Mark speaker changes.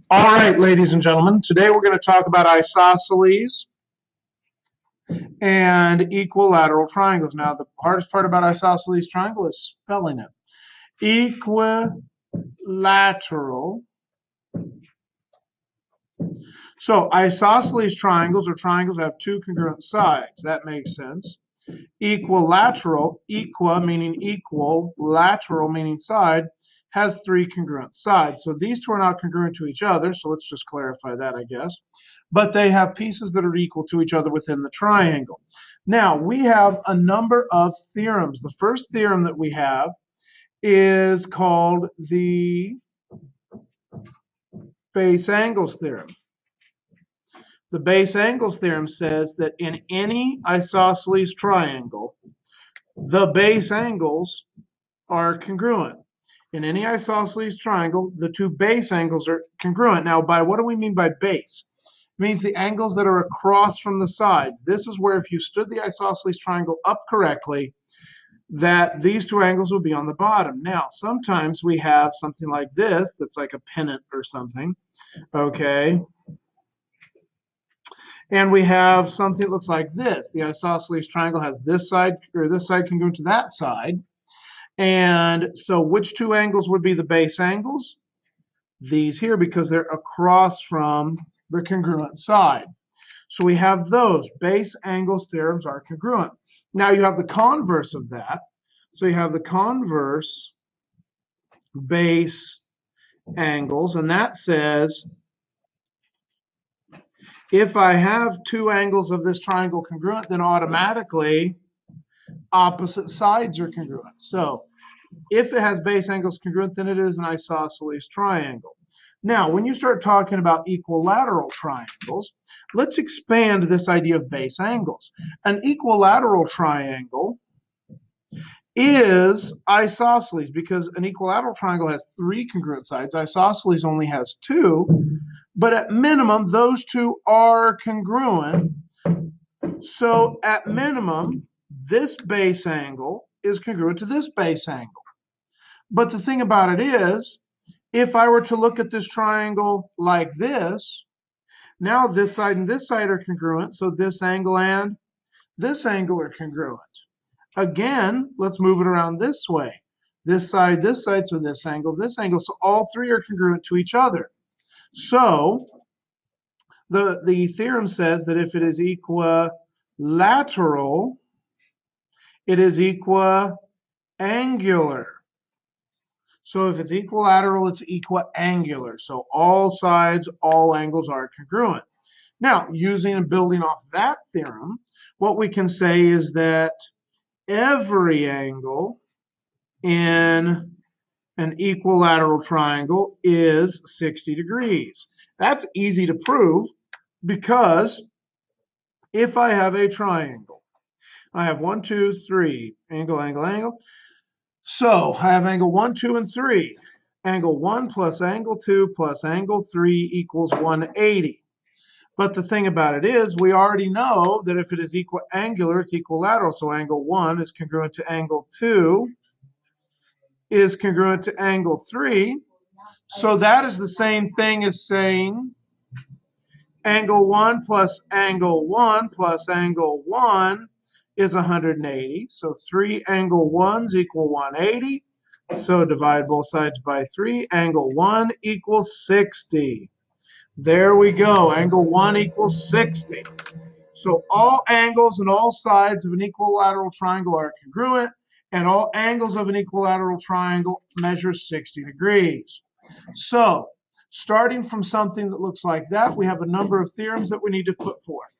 Speaker 1: All right, ladies and gentlemen, today we're going to talk about isosceles and equilateral triangles. Now, the hardest part about isosceles triangle is spelling it. Equilateral. So, isosceles triangles are triangles that have two congruent sides. That makes sense. Equilateral, equa meaning equal, lateral meaning side, has three congruent sides. So these two are not congruent to each other, so let's just clarify that, I guess. But they have pieces that are equal to each other within the triangle. Now, we have a number of theorems. The first theorem that we have is called the base angles theorem. The base angles theorem says that in any isosceles triangle, the base angles are congruent. In any isosceles triangle, the two base angles are congruent. Now, by what do we mean by base? It means the angles that are across from the sides. This is where if you stood the isosceles triangle up correctly, that these two angles will be on the bottom. Now, sometimes we have something like this that's like a pennant or something, okay? And we have something that looks like this. The isosceles triangle has this side, or this side congruent to that side. And so which two angles would be the base angles? These here, because they're across from the congruent side. So we have those. Base angles theorems are congruent. Now you have the converse of that. So you have the converse base angles, and that says if I have two angles of this triangle congruent, then automatically opposite sides are congruent. So if it has base angles congruent, then it is an isosceles triangle. Now, when you start talking about equilateral triangles, let's expand this idea of base angles. An equilateral triangle is isosceles because an equilateral triangle has three congruent sides. Isosceles only has two, but at minimum, those two are congruent. So at minimum, this base angle is congruent to this base angle. But the thing about it is, if I were to look at this triangle like this, now this side and this side are congruent, so this angle and this angle are congruent. Again, let's move it around this way. This side, so this angle, so all three are congruent to each other. So the theorem says that if it is equilateral, it is equiangular. So if it's equilateral, it's equiangular. So all sides, all angles are congruent. Now, using and building off that theorem, what we can say is that every angle in an equilateral triangle is 60 degrees. That's easy to prove because if I have a triangle, I have 1, 2, 3, angle, angle, angle. So I have angle 1, 2, and 3. Angle 1 plus angle 2 plus angle 3 equals 180. But the thing about it is, we already know that if it is equiangular, it's equilateral. So angle 1 is congruent to angle 2, is congruent to angle 3. So that is the same thing as saying angle 1 plus angle 1 plus angle 1 is 180. So 3 angle 1s equal 180. So divide both sides by 3. Angle 1 equals 60. There we go. Angle 1 equals 60. So all angles and all sides of an equilateral triangle are congruent, and all angles of an equilateral triangle measure 60 degrees. So starting from something that looks like that, we have a number of theorems that we need to put forth.